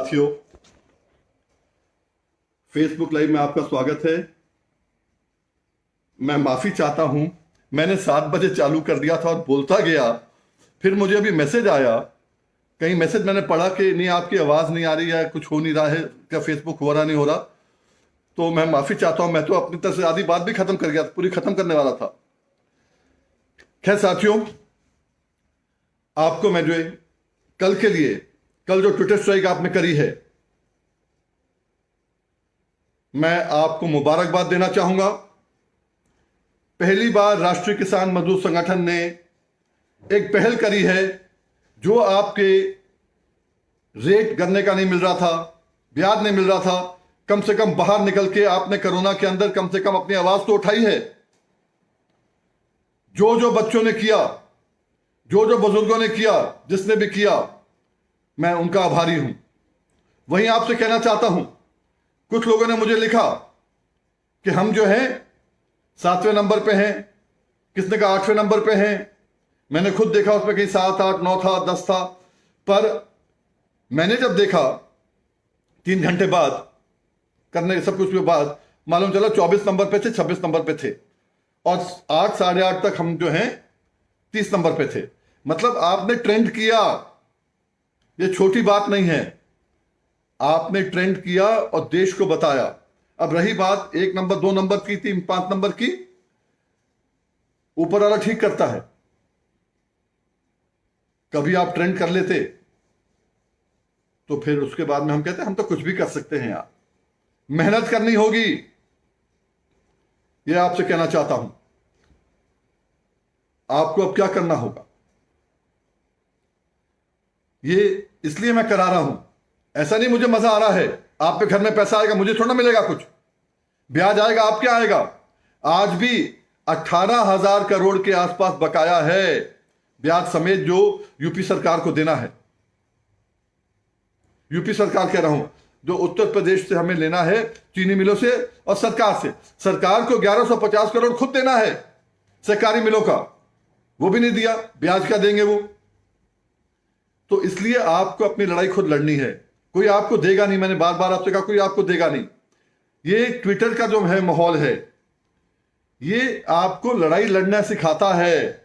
साथियों, Facebook live में आपका स्वागत है। मैं माफी चाहता हूं, मैंने 7 बजे चालू कर दिया था और बोलता गया, फिर मुझे अभी मैसेज आया, कहीं मैसेज मैंने पढ़ा कि नहीं आपकी आवाज नहीं आ रही है, कुछ हो नहीं रहा है, क्या फेसबुक हो रहा नहीं हो रहा। तो मैं माफी चाहता हूं, मैं तो अपनी तरफ से आधी बात भी खत्म कर गया, पूरी खत्म करने वाला था। खैर साथियों, आपको मैं जो कल के लिए, कल जो ट्विटर स्ट्राइक आपने करी है, मैं आपको मुबारकबाद देना चाहूंगा। पहली बार राष्ट्रीय किसान मजदूर संगठन ने एक पहल करी है, जो आपके रेट गन्ने का नहीं मिल रहा था, ब्याज नहीं मिल रहा था, कम से कम बाहर निकल के आपने कोरोना के अंदर कम से कम अपनी आवाज तो उठाई है। जो जो बच्चों ने किया, जो जो बुजुर्गों ने किया, जिसने भी किया, मैं उनका आभारी हूं। वहीं आपसे कहना चाहता हूं, कुछ लोगों ने मुझे लिखा कि हम जो हैं 7वें नंबर पे हैं, किसने कहा 8वें नंबर पे हैं। मैंने खुद देखा उसमें कहीं 7, 8, 9 था, 10 था, पर मैंने जब देखा 3 घंटे बाद करने सब कुछ के बाद मालूम चला 24 नंबर पे थे, 26 नंबर पे थे, और 8, साढ़े 8 तक हम जो हैं 30 नंबर पे थे। मतलब आपने ट्रेंड किया, ये छोटी बात नहीं है, आपने ट्रेंड किया और देश को बताया। अब रही बात 1 नंबर, 2 नंबर की, 3, 5 नंबर की, ऊपर वाला ठीक करता है। कभी आप ट्रेंड कर लेते तो फिर उसके बाद में हम कहते हैं हम तो कुछ भी कर सकते हैं यार, मेहनत करनी होगी, यह आपसे कहना चाहता हूं। आपको अब क्या करना होगा, ये इसलिए मैं करा रहा हूं, ऐसा नहीं मुझे मजा आ रहा है। आपके घर में पैसा आएगा, मुझे थोड़ा मिलेगा कुछ, ब्याज आएगा, आप क्या आएगा। आज भी 18,000 करोड़ के आसपास बकाया है, ब्याज समेत, जो यूपी सरकार को देना है। यूपी सरकार कह रहा हूं, जो उत्तर प्रदेश से हमें लेना है, चीनी मिलों से और सरकार से। सरकार को 1150 करोड़ खुद देना है सहकारी मिलों का, वो भी नहीं दिया, ब्याज क्या देंगे वो। तो इसलिए आपको अपनी लड़ाई खुद लड़नी है, कोई आपको देगा नहीं। मैंने बार बार आपसे कहा, कोई आपको देगा नहीं। ये ट्विटर का जो है माहौल है, ये आपको लड़ाई लड़ना सिखाता है,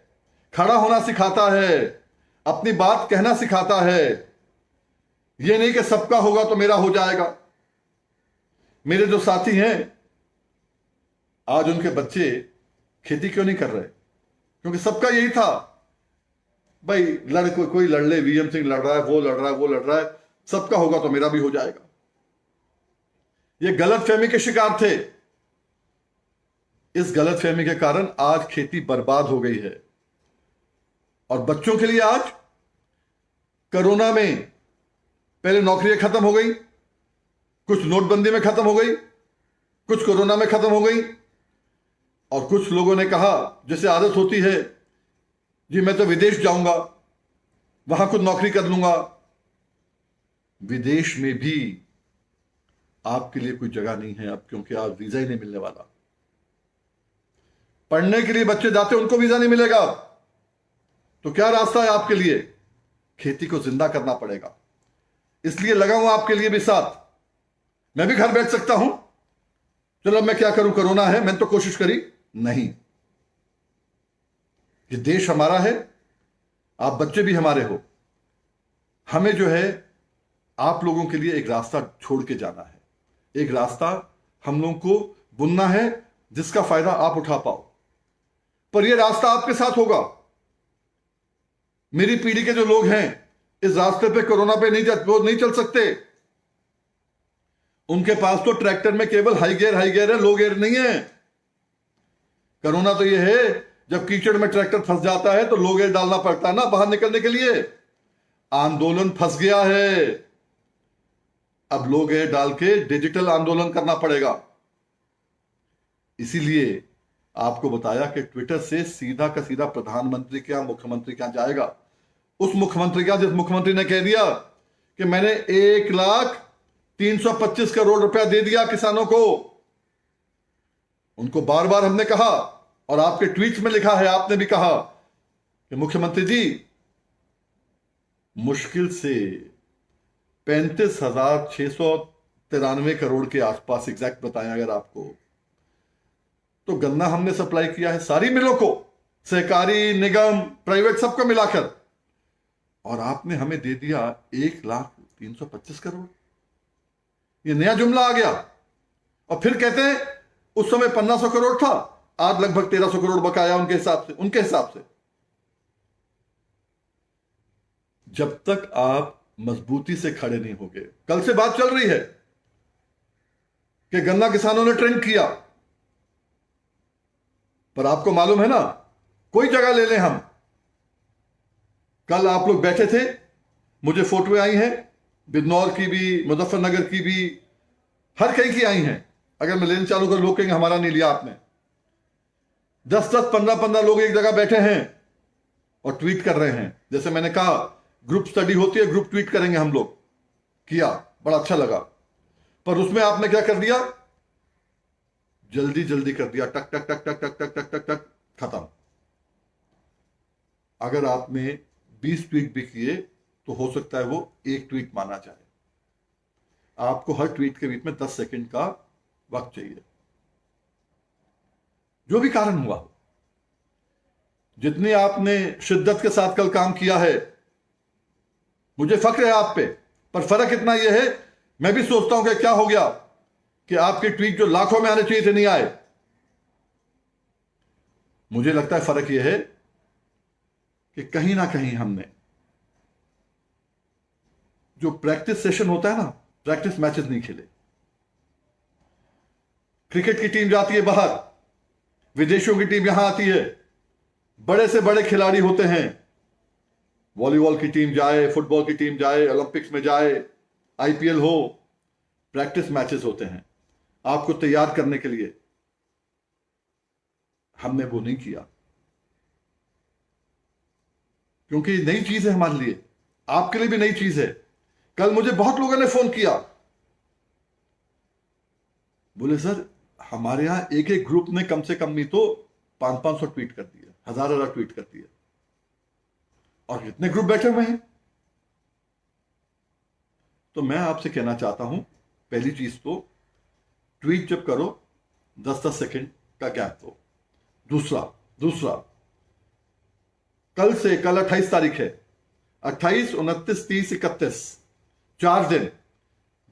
खड़ा होना सिखाता है, अपनी बात कहना सिखाता है। ये नहीं कि सबका होगा तो मेरा हो जाएगा। मेरे जो साथी हैं, आज उनके बच्चे खेती क्यों नहीं कर रहे? क्योंकि सबका यही था, भाई कोई लड़ ले, वीएम सिंह लड़ रहा है, वो लड़ रहा है, वो लड़ रहा है, सबका होगा तो मेरा भी हो जाएगा। ये गलतफहमी के शिकार थे। इस गलतफहमी के कारण आज खेती बर्बाद हो गई है। और बच्चों के लिए आज कोरोना में पहले नौकरियां खत्म हो गई, कुछ नोटबंदी में खत्म हो गई, कुछ कोरोना में खत्म हो गई, और कुछ लोगों ने कहा, जैसे आदत होती है, जी मैं तो विदेश जाऊंगा, वहां कुछ नौकरी कर लूंगा। विदेश में भी आपके लिए कोई जगह नहीं है अब, क्योंकि आज वीजा ही नहीं मिलने वाला। पढ़ने के लिए बच्चे जाते हैं, उनको वीजा नहीं मिलेगा। तो क्या रास्ता है आपके लिए? खेती को जिंदा करना पड़ेगा। इसलिए लगा हूं आपके लिए भी साथ। मैं भी घर बैठ सकता हूं, चलो मैं क्या करूं, कोरोना है, मैंने तो कोशिश करी नहीं। ये देश हमारा है, आप बच्चे भी हमारे हो। हमें जो है आप लोगों के लिए एक रास्ता छोड़ के जाना है, एक रास्ता हम लोगों को बुनना है जिसका फायदा आप उठा पाओ। पर यह रास्ता आपके साथ होगा। मेरी पीढ़ी के जो लोग हैं, इस रास्ते पे कोरोना पे नहीं चल सकते। उनके पास तो ट्रैक्टर में केवल हाई गियर है, लो गियर नहीं है। कोरोना तो यह है, जब कीचड़ में ट्रैक्टर फंस जाता है तो लो गियर डालना पड़ता है ना बाहर निकलने के लिए। आंदोलन फंस गया है, अब लो गियर डाल के डिजिटल आंदोलन करना पड़ेगा। इसीलिए आपको बताया कि ट्विटर से सीधा का सीधा प्रधानमंत्री के यहां, मुख्यमंत्री के यहां जाएगा। उस मुख्यमंत्री का, जिस मुख्यमंत्री ने कह दिया कि मैंने 1,325 करोड़ रुपया दे दिया किसानों को। उनको बार बार हमने कहा, और आपके ट्वीट में लिखा है, आपने भी कहा कि मुख्यमंत्री जी, मुश्किल से 35,693 करोड़ के आसपास, एग्जैक्ट बताएं अगर आपको, तो गन्ना हमने सप्लाई किया है सारी मिलों को, सहकारी, निगम, प्राइवेट, सबको मिलाकर, और आपने हमें दे दिया 1,325,000 करोड़। ये नया जुमला आ गया। और फिर कहते हैं उस समय 1,500 करोड़ था, आज लगभग 1,300 करोड़ बकाया उनके हिसाब से। जब तक आप मजबूती से खड़े नहीं होंगे, कल से बात चल रही है कि गन्ना किसानों ने ट्रेंड किया, पर आपको मालूम है ना, कोई जगह ले लें हम, कल आप लोग बैठे थे, मुझे फोटोएं आई हैं बिजनौर की भी, मुजफ्फरनगर की भी, हर कहीं की आई हैं। अगर मैं लेने चालू कर, लोग कहेंगे हमारा नहीं लिया आपने। 10-10, 15-15 लोग एक जगह बैठे हैं और ट्वीट कर रहे हैं। जैसे मैंने कहा, ग्रुप स्टडी होती है, ग्रुप ट्वीट करेंगे हम लोग, किया, बड़ा अच्छा लगा। पर उसमें आपने क्या कर दिया, जल्दी जल्दी कर दिया, टक टक टक टक टक टक टक टक टक, खत्म। अगर आपने 20 ट्वीट भी किए तो हो सकता है वो एक ट्वीट माना जाए। आपको हर ट्वीट के बीच में 10 सेकंड का वक्त चाहिए। जो भी कारण हुआ हो, जितनी आपने शिद्दत के साथ कल काम किया है, मुझे फक्र है आप पे, पर फर्क इतना यह है, मैं भी सोचता हूं कि क्या हो गया कि आपके ट्वीट जो लाखों में आने चाहिए थे नहीं आए। मुझे लगता है फर्क यह है कि कहीं ना कहीं हमने जो प्रैक्टिस सेशन होता है ना, प्रैक्टिस मैचेस नहीं खेले। क्रिकेट की टीम जाती है बाहर, विदेशियों की टीम यहां आती है, बड़े से बड़े खिलाड़ी होते हैं, वॉलीबॉल की टीम जाए, फुटबॉल की टीम जाए, ओलंपिक्स में जाए, आईपीएल हो, प्रैक्टिस मैचेस होते हैं आपको तैयार करने के लिए। हमने वो नहीं किया, क्योंकि नई चीज है हमारे लिए, आपके लिए भी नई चीज है। कल मुझे बहुत लोगों ने फोन किया, बोले सर हमारे यहां एक एक ग्रुप ने कम से कम नहीं तो 500-500 ट्वीट कर दिए, 1,000 ट्वीट कर दिए, और कितने ग्रुप बैठे हुए हैं। तो मैं आपसे कहना चाहता हूं, पहली चीज तो ट्वीट जब करो 10-10 सेकंड का गैप दो। दूसरा कल 28 तारीख है, 28, 29, 30, 31, 4 दिन,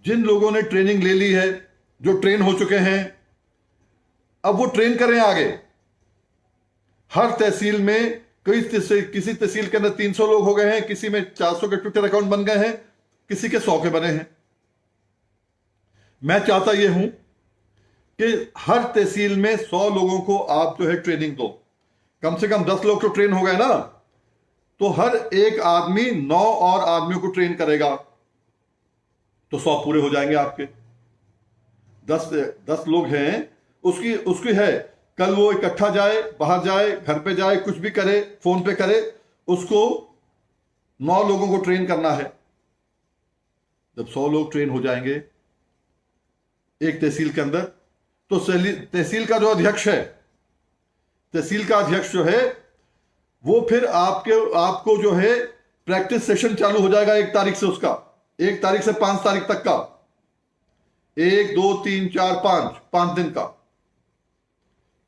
जिन लोगों ने ट्रेनिंग ले ली है, जो ट्रेन हो चुके हैं, अब वो ट्रेन करें आगे। हर तहसील में किसी तहसील के अंदर 300 लोग हो गए हैं, किसी में 400 के ट्विटर अकाउंट बन गए हैं, किसी के 100 के बने हैं। मैं चाहता यह हूं कि हर तहसील में 100 लोगों को आप जो है ट्रेनिंग दो, कम से कम 10 लोग तो ट्रेन हो गए ना, तो हर एक आदमी 9 और आदमियों को ट्रेन करेगा, तो 100 पूरे हो जाएंगे आपके। 10 लोग हैं, उसकी है, कल वो इकट्ठा जाए, बाहर जाए, घर पे जाए, कुछ भी करे, फोन पे करे, उसको 9 लोगों को ट्रेन करना है। जब 100 लोग ट्रेन हो जाएंगे एक तहसील के अंदर, तो तहसील का जो अध्यक्ष है, तहसील का अध्यक्ष जो है, वो फिर आपको जो है प्रैक्टिस सेशन चालू हो जाएगा 1 तारीख से, उसका 1 तारीख से 5 तारीख तक का, 1, 2, 3, 4, 5 दिन का।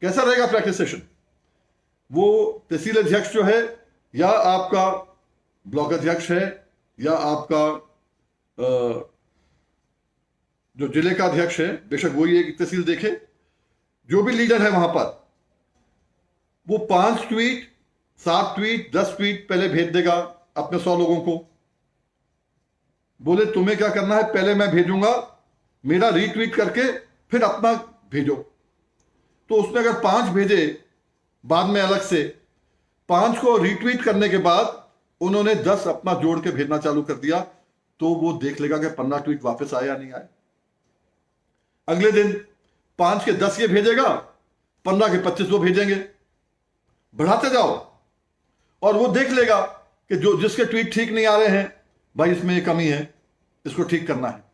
कैसा रहेगा प्रैक्टिस सेशन? वो तहसील अध्यक्ष जो है, या आपका ब्लॉक अध्यक्ष है, या आपका जो जिले का अध्यक्ष है, बेशक वही एक तहसील देखे, जो भी लीडर है वहां पर, वो 5 ट्वीट, 7 ट्वीट, 10 ट्वीट पहले भेज देगा अपने 100 लोगों को। बोले तुम्हें क्या करना है, पहले मैं भेजूंगा, मेरा रीट्वीट करके फिर अपना भेजो। तो उसने अगर 5 भेजे बाद में अलग से, 5 को रीट्वीट करने के बाद उन्होंने 10 अपना जोड़ के भेजना चालू कर दिया, तो वो देख लेगा कि 15 ट्वीट वापस आए या नहीं आए। अगले दिन 5 के 10 ये भेजेगा, 15 के 25 वो भेजेंगे, बढ़ाते जाओ, और वो देख लेगा कि जो जिसके ट्वीट ठीक नहीं आ रहे हैं, भाई इसमें ये कमी है, इसको ठीक करना है।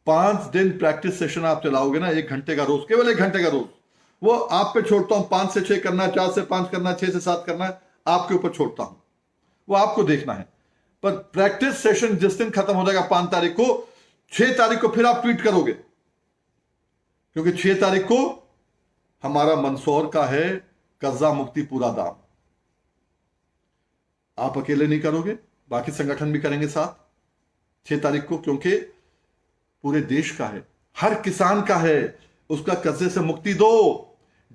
5 दिन प्रैक्टिस सेशन आप चलाओगे ना, 1 घंटे का रोज, केवल 1 घंटे का रोज, वो आप पे छोड़ता हूं। 5 से 6 करना है, 4 से 5 करना है, 6 से 7 करना है, आपके ऊपर छोड़ता हूं, वो आपको देखना है। पर प्रैक्टिस सेशन जिस दिन खत्म हो जाएगा 5 तारीख को, 6 तारीख को फिर आप ट्वीट करोगे, क्योंकि 6 तारीख को हमारा मंदसौर का है कर्जा मुक्ति पूरा दाम। आप अकेले नहीं करोगे, बाकी संगठन भी करेंगे साथ 6 तारीख को, क्योंकि पूरे देश का है, हर किसान का है। उसका कर्जे से मुक्ति दो,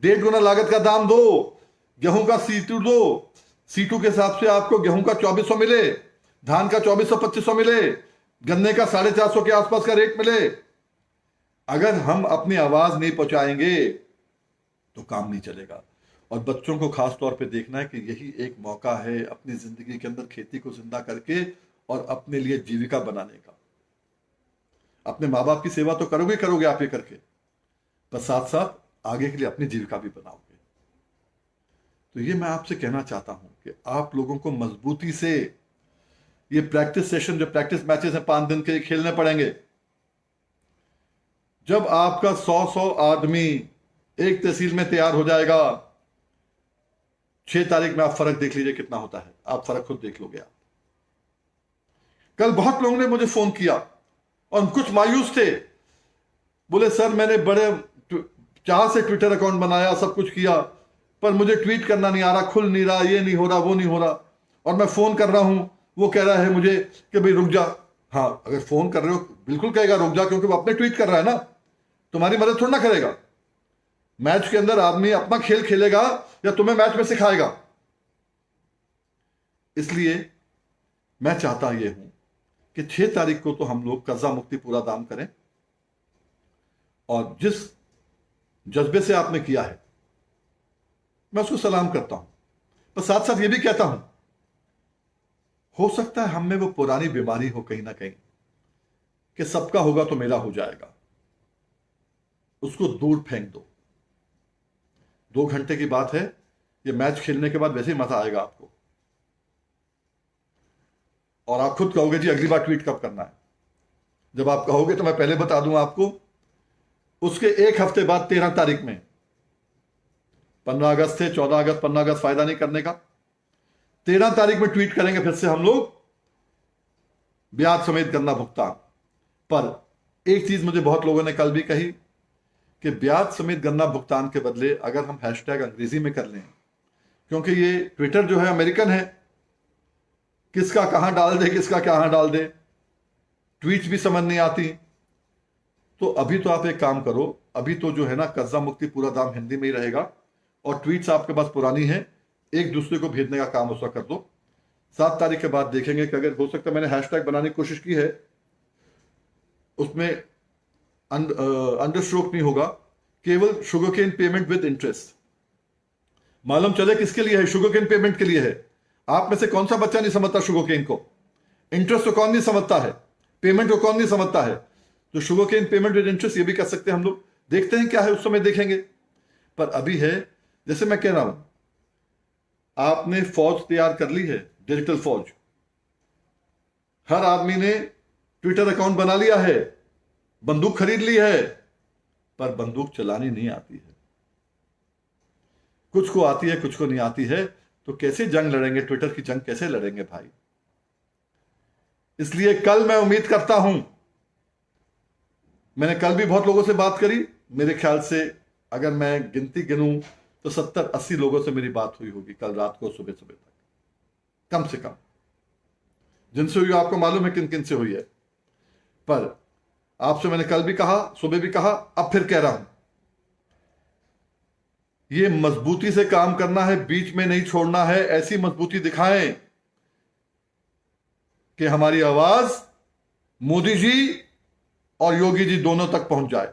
1.5 गुना लागत का दाम दो, गेहूं का C2 दो, C2 के हिसाब से आपको गेहूं का 2400 मिले, धान का 2400-2500 मिले, गन्ने का 450 के आसपास का रेट मिले। अगर हम अपनी आवाज नहीं पहुंचाएंगे तो काम नहीं चलेगा। और बच्चों को खास तौर पे देखना है कि यही एक मौका है अपनी जिंदगी के अंदर खेती को जिंदा करके और अपने लिए जीविका बनाने का। अपने माँ बाप की सेवा तो करोगे आप ये करके, पर साथ साथ आगे के लिए अपनी जीविका भी बनाओगे। तो ये मैं आपसे कहना चाहता हूं कि आप लोगों को मजबूती से ये प्रैक्टिस सेशन, जो प्रैक्टिस मैचेस हैं 5 दिन के, खेलने पड़ेंगे। जब आपका 100 आदमी एक तहसील में तैयार हो जाएगा, 6 तारीख में आप फर्क देख लीजिए कितना होता है, आप फर्क खुद देख लोगे। आप कल बहुत लोगों ने मुझे फोन किया और कुछ मायूस थे, बोले सर मैंने बड़े चाह से ट्विटर अकाउंट बनाया, सब कुछ किया, पर मुझे ट्वीट करना नहीं आ रहा, खुल नहीं रहा, ये नहीं हो रहा, वो नहीं हो रहा, और मैं फोन कर रहा हूं, वो कह रहा है मुझे कि भाई रुक जा। हाँ, अगर फोन कर रहे हो बिल्कुल कहेगा रुक जा, क्योंकि वो अपने ट्वीट कर रहा है ना, तुम्हारी मदद थोड़ा ना करेगा। मैच के अंदर आदमी अपना खेल खेलेगा या तुम्हें मैच में सिखाएगा। इसलिए मैं चाहता यह हूं कि 6 तारीख को तो हम लोग कर्जा मुक्ति पूरा दाम करें, और जिस जज्बे से आपने किया है मैं उसको सलाम करता हूं, पर साथ साथ ये भी कहता हूं, हो सकता है हम में वो पुरानी बीमारी हो कहीं ना कहीं कि सबका होगा तो मेरा हो जाएगा, उसको दूर फेंक दो। 2 घंटे की बात है, ये मैच खेलने के बाद वैसे ही मजा आएगा आपको, और आप खुद कहोगे जी अगली बार ट्वीट कब करना है। जब आप कहोगे तो मैं पहले बता दूं आपको, उसके 1 हफ्ते बाद 13 तारीख में, 15 अगस्त थे, 14 अगस्त, 15 अगस्त फायदा नहीं करने का, 13 तारीख में ट्वीट करेंगे फिर से हम लोग ब्याज समेत गन्ना भुगतान। पर एक चीज मुझे बहुत लोगों ने कल भी कही कि ब्याज समेत गन्ना भुगतान के बदले अगर हम हैशटैग अंग्रेजी में कर लें, क्योंकि ये ट्विटर जो है अमेरिकन है, किसका कहां डाल दे, किसका कहां डाल दे, ट्वीट भी समझ नहीं आती। तो अभी तो आप एक काम करो, अभी तो जो है ना कर्जा मुक्ति पूरा दाम हिंदी में ही रहेगा, और ट्वीट्स आपके पास पुरानी है, एक दूसरे को भेजने का काम उसका कर दो। 7 तारीख के बाद देखेंगे कि अगर हो सकता है, मैंने हैशटैग बनाने की कोशिश की है, उसमें अंडरस्ट्रोक नहीं होगा, केवल शुगरकेन पेमेंट विद इंटरेस्ट। मालूम चले किसके लिए है, शुगरकेन पेमेंट के लिए है। आप में से कौन सा बच्चा नहीं समझता शुगरकेन को, इंटरेस्ट को कौन नहीं समझता है, पेमेंट को कौन नहीं समझता है। तो शुगरकेन पेमेंट विद इंटरेस्ट ये भी कर सकते हैं हम लोग, देखते हैं क्या है उस समय देखेंगे। पर अभी है, जैसे मैं कह रहा हूं, आपने फौज तैयार कर ली है, डिजिटल फौज, हर आदमी ने ट्विटर अकाउंट बना लिया है, बंदूक खरीद ली है, पर बंदूक चलानी नहीं आती है। कुछ को आती है, कुछ को नहीं आती है, तो कैसे जंग लड़ेंगे, ट्विटर की जंग कैसे लड़ेंगे भाई। इसलिए कल मैं उम्मीद करता हूं, मैंने कल भी बहुत लोगों से बात करी, मेरे ख्याल से अगर मैं गिनती गिनूं तो 70-80 लोगों से मेरी बात हुई होगी कल रात को, सुबह सुबह तक, कम से कम। जिनसे हुई आपको मालूम है किन किन से हुई है, पर आपसे मैंने कल भी कहा, सुबह भी कहा, अब फिर कह रहा हूं, ये मजबूती से काम करना है, बीच में नहीं छोड़ना है। ऐसी मजबूती दिखाएं कि हमारी आवाज मोदी जी और योगी जी दोनों तक पहुंच जाए,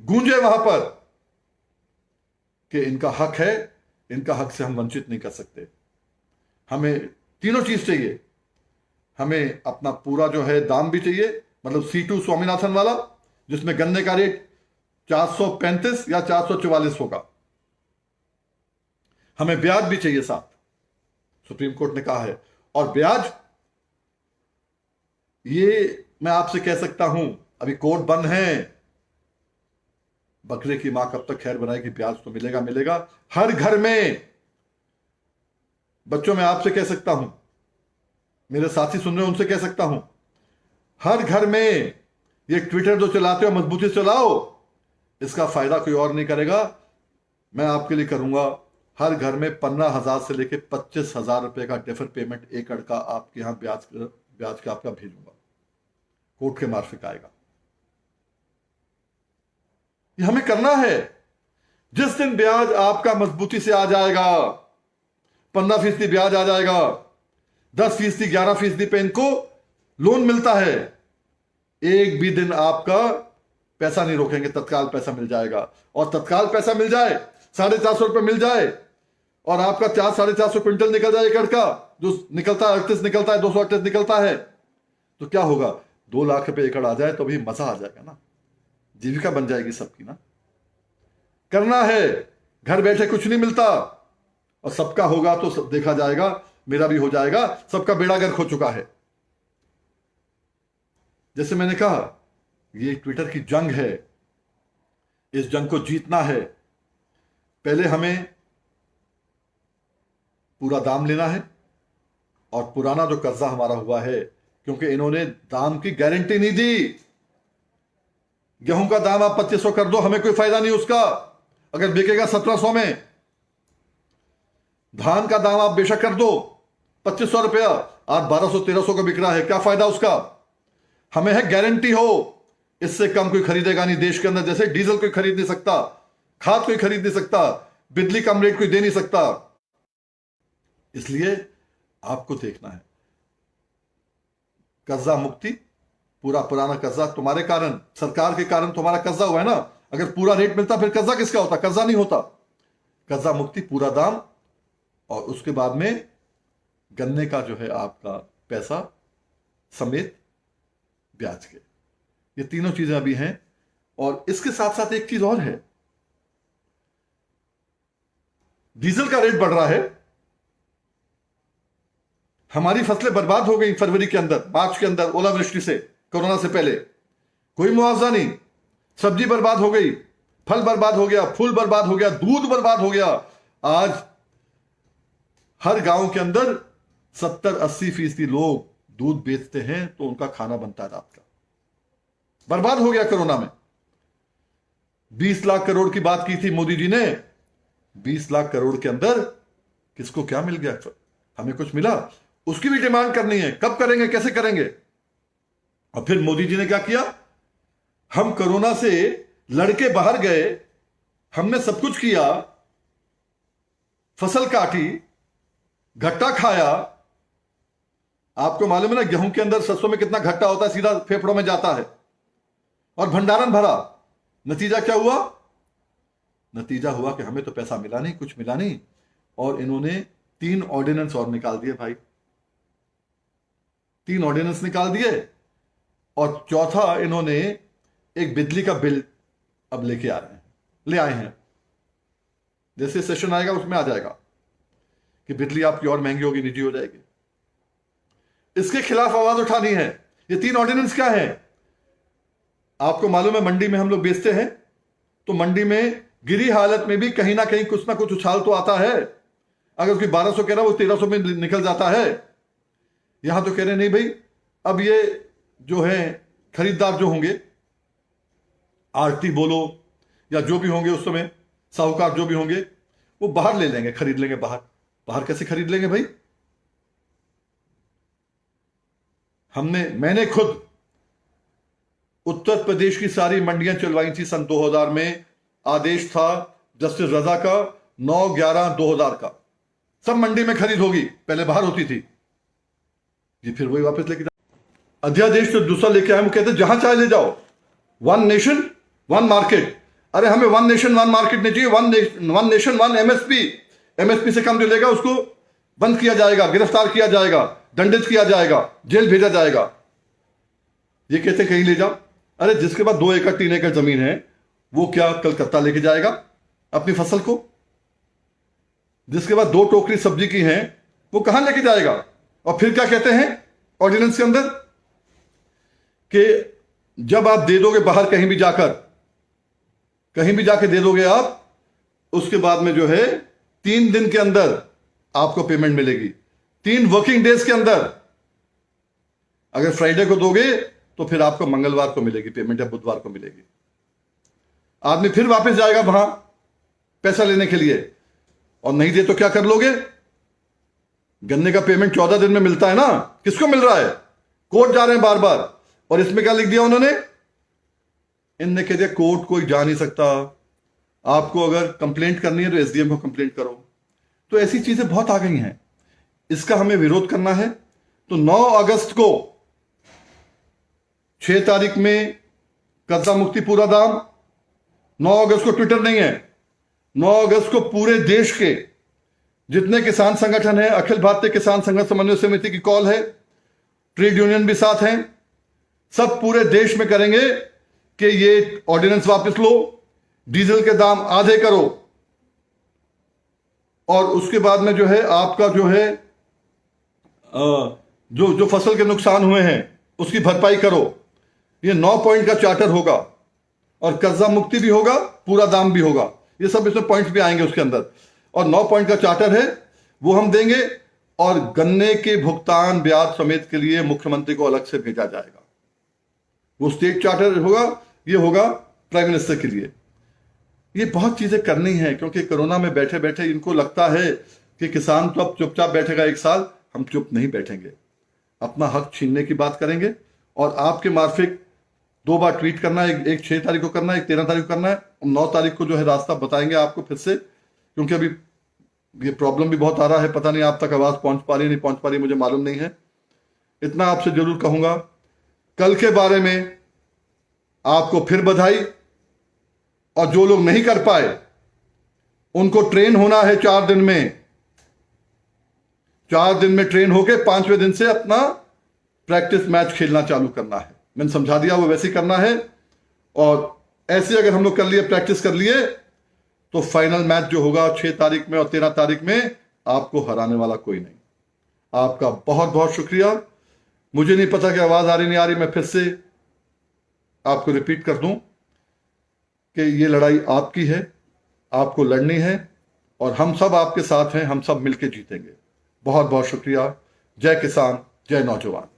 गूंजे वहां पर कि इनका हक है, इनका हक से हम वंचित नहीं कर सकते। हमें तीनों चीज चाहिए, हमें अपना पूरा जो है दाम भी चाहिए, मतलब C2 स्वामीनाथन वाला, जिसमें गन्ने का रेट 435 या 444 होगा। हमें ब्याज भी चाहिए साथ, सुप्रीम कोर्ट ने कहा है। और ब्याज, ये मैं आपसे कह सकता हूं, अभी कोर्ट बंद है, बकरे की मां कब तक खैर बनाएगी, ब्याज तो मिलेगा मिलेगा हर घर में। बच्चों, मैं आपसे कह सकता हूं, मेरे साथी सुन रहे हैं, उनसे कह सकता हूं, हर घर में ये ट्विटर जो चलाते हो मजबूती से चलाओ, इसका फायदा कोई और नहीं करेगा, मैं आपके लिए करूंगा। हर घर में 15,000 से लेकर 25,000 रुपए का डेफर पेमेंट एकड़ का आपके यहां ब्याज का आपका भेजूंगा, कोर्ट के मार्फिक आएगा। ये हमें करना है। जिस दिन ब्याज आपका मजबूती से आ जाएगा, 15% ब्याज आ जाएगा, 10%, 11% पे इनको लोन मिलता है, एक भी दिन आपका पैसा नहीं रोकेंगे, तत्काल पैसा मिल जाएगा। और तत्काल पैसा मिल जाए, 450 रुपए मिल जाए, और आपका 400-450 क्विंटल निकल जाए एकड़ का, जो निकलता है 38 निकलता है, 238 निकलता है, तो क्या होगा? 2 लाख रुपए एकड़ आ जाए तो भी मजा आ जाएगा ना, जीविका बन जाएगी सबकी ना। करना है, घर बैठे कुछ नहीं मिलता, और सबका होगा तो सब देखा जाएगा, मेरा भी हो जाएगा, सबका बेड़ा गर्क हो चुका है। जैसे मैंने कहा, ये ट्विटर की जंग है, इस जंग को जीतना है। पहले हमें पूरा दाम लेना है, और पुराना जो कर्जा हमारा हुआ है, क्योंकि इन्होंने दाम की गारंटी नहीं दी। गेहूं का दाम आप 2500 कर दो, हमें कोई फायदा नहीं उसका, अगर बिकेगा 1700 में। धान का दाम आप बेशक कर दो 2500 रुपया, आज 1200-1300 का बिक रहा है, क्या फायदा उसका? हमें है गारंटी हो, इससे कम कोई खरीदेगा नहीं देश के अंदर। जैसे डीजल कोई खरीद नहीं सकता, खाद कोई खरीद नहीं सकता, बिजली कम रेट कोई दे नहीं सकता। इसलिए आपको देखना है कर्जा मुक्ति, पूरा पुराना कर्जा तुम्हारे कारण, सरकार के कारण तुम्हारा कर्जा हुआ है ना। अगर पूरा रेट मिलता फिर कर्जा किसका होता? कर्जा नहीं होता। कर्जा मुक्ति, पूरा दाम, और उसके बाद में गन्ने का जो है आपका पैसा समेत ब्याज के, ये तीनों चीजें अभी हैं। और इसके साथ साथ एक चीज और है, डीजल का रेट बढ़ रहा है। हमारी फसलें बर्बाद हो गई फरवरी के अंदर, मार्च के अंदर, ओलावृष्टि से, कोरोना से पहले कोई मुआवजा नहीं, सब्जी बर्बाद हो गई, फल बर्बाद हो गया, फूल बर्बाद हो गया, दूध बर्बाद हो गया। आज हर गांव के अंदर 70-80% लोग दूध बेचते हैं, तो उनका खाना बनता है रात का। बर्बाद हो गया कोरोना में। 20 लाख करोड़ की बात की थी मोदी जी ने, 20 लाख करोड़ के अंदर किसको क्या मिल गया? हमें कुछ मिला? उसकी भी डिमांड करनी है, कब करेंगे, कैसे करेंगे? और फिर मोदी जी ने क्या किया? हम कोरोना से लड़के बाहर गए, हमने सब कुछ किया, फसल काटी, घट्टा खाया। आपको मालूम है ना, गेहूं के अंदर सरसों में कितना घट्टा होता है, सीधा फेफड़ों में जाता है, और भंडारण भरा। नतीजा क्या हुआ? नतीजा हुआ कि हमें तो पैसा मिला नहीं, कुछ मिला नहीं, और इन्होंने 3 ऑर्डिनेंस और निकाल दिए भाई, 3 ऑर्डिनेंस निकाल दिए। और चौथा, इन्होंने एक बिजली का बिल अब ले आए हैं। जैसे सेशन आएगा उसमें आ जाएगा कि बिजली आपकी और महंगी होगी, निजी हो जाएगी। इसके खिलाफ आवाज उठानी है। ये 3 ऑर्डिनेंस क्या है? आपको मालूम है, मंडी में हम लोग बेचते हैं, तो मंडी में गिरी हालत में भी कहीं ना कहीं कुछ ना कुछ उछाल तो आता है। अगर कोई 1200 कह रहा है, वो 1300 में निकल जाता है। यहां तो कह रहे नहीं भाई, अब ये जो है खरीदार जो होंगे, आरती बोलो या जो भी होंगे उस समय, साहूकार जो भी होंगे, वो बाहर ले लेंगे, खरीद लेंगे बाहर कैसे खरीद लेंगे भाई? मैंने खुद उत्तर प्रदेश की सारी मंडियां चलवाई थी सन 2000 में। आदेश था जस्टिस रजा का 9/11/2000 का, सब मंडी में खरीद होगी, पहले बाहर होती थी। ये फिर वही वापस लेके अध्यादेश तो दूसरा लेके आए, वो कहते जहां चाहे ले जाओ, 1 नेशन 1 मार्केट। अरे हमें 1 नेशन 1 मार्केट नहीं चाहिए, 1 नेशन 1 एमएसपी से कम जो लेगा उसको बंद किया जाएगा, गिरफ्तार किया जाएगा, दंडित किया जाएगा, जेल भेजा जाएगा। ये कहते कहीं ले जाओ। अरे जिसके पास 2 एकड़ 3 एकड़ जमीन है, वो क्या कलकत्ता लेके जाएगा अपनी फसल को? जिसके पास 2 टोकरी सब्जी की हैं, वो कहां लेके जाएगा? और फिर क्या कहते हैं ऑर्डिनेंस के अंदर कि जब आप दे दोगे बाहर कहीं भी जाके दे दोगे आप, उसके बाद में जो है 3 दिन के अंदर आपको पेमेंट मिलेगी, 3 वर्किंग डेज के अंदर अगर फ्राइडे को दोगे तो फिर आपको मंगलवार को मिलेगी पेमेंट या बुधवार को मिलेगी। आदमी फिर वापस जाएगा वहां पैसा लेने के लिए, और नहीं दे तो क्या कर लोगे? गन्ने का पेमेंट 14 दिन में मिलता है ना, किसको मिल रहा है? कोर्ट जा रहे हैं बार बार। और इसमें क्या लिख दिया उन्होंने? इनने कह दिया कोर्ट कोई जा नहीं सकता, आपको अगर कंप्लेंट करनी है तो एसडीएम को कंप्लेंट करो। तो ऐसी चीजें बहुत आ गई हैं, इसका हमें विरोध करना है। तो 9 अगस्त को 6 तारीख में कर्जा मुक्ति पूरा दाम। 9 अगस्त को ट्विटर नहीं है, 9 अगस्त को पूरे देश के जितने किसान संगठन है, अखिल भारतीय किसान संघर्ष समन्वय समिति की कॉल है, ट्रेड यूनियन भी साथ हैं, सब पूरे देश में करेंगे कि ये ऑर्डिनेंस वापस लो, डीजल के दाम आधे करो, और उसके बाद में जो है आपका जो है जो फसल के नुकसान हुए हैं उसकी भरपाई करो। ये 9 पॉइंट का चार्टर होगा, और कर्जा मुक्ति भी होगा, पूरा दाम भी होगा, ये सब इसमें पॉइंट्स भी आएंगे उसके अंदर। और 9 पॉइंट का चार्टर है वो हम देंगे, और गन्ने के भुगतान ब्याज समेत के लिए मुख्यमंत्री को अलग से भेजा जाएगा। वो स्टेट चार्टर होगा, ये होगा प्राइम मिनिस्टर के लिए। ये बहुत चीजें करनी है, क्योंकि कोरोना में बैठे बैठे इनको लगता है कि किसान तो अब चुपचाप बैठेगा 1 साल। हम चुप नहीं बैठेंगे, अपना हक छीनने की बात करेंगे। और आपके मार्फिक 2 बार ट्वीट करना है, एक 6 तारीख को करना है, एक 13 तारीख को करना है, 9 तारीख को जो है रास्ता बताएंगे आपको फिर से, क्योंकि अभी ये प्रॉब्लम भी बहुत आ रहा है। पता नहीं आप तक आवाज पहुंच पा रही नहीं पहुंच पा रही, मुझे मालूम नहीं है। इतना आपसे जरूर कहूंगा, कल के बारे में आपको फिर बधाई। और जो लोग नहीं कर पाए उनको ट्रेन होना है 4 दिन में। 4 दिन में ट्रेन होके 5वें दिन से अपना प्रैक्टिस मैच खेलना चालू करना है। मैंने समझा दिया, वो वैसे ही करना है। और ऐसे अगर हम लोग कर लिए, प्रैक्टिस कर लिए, तो फाइनल मैच जो होगा 6 तारीख में और 13 तारीख में, आपको हराने वाला कोई नहीं। आपका बहुत बहुत शुक्रिया। मुझे नहीं पता कि आवाज आ रही नहीं आ रही, मैं फिर से आपको रिपीट कर दूं कि ये लड़ाई आपकी है, आपको लड़नी है, और हम सब आपके साथ हैं, हम सब मिलकर जीतेंगे। बहुत बहुत शुक्रिया। जय किसान, जय नौजवान।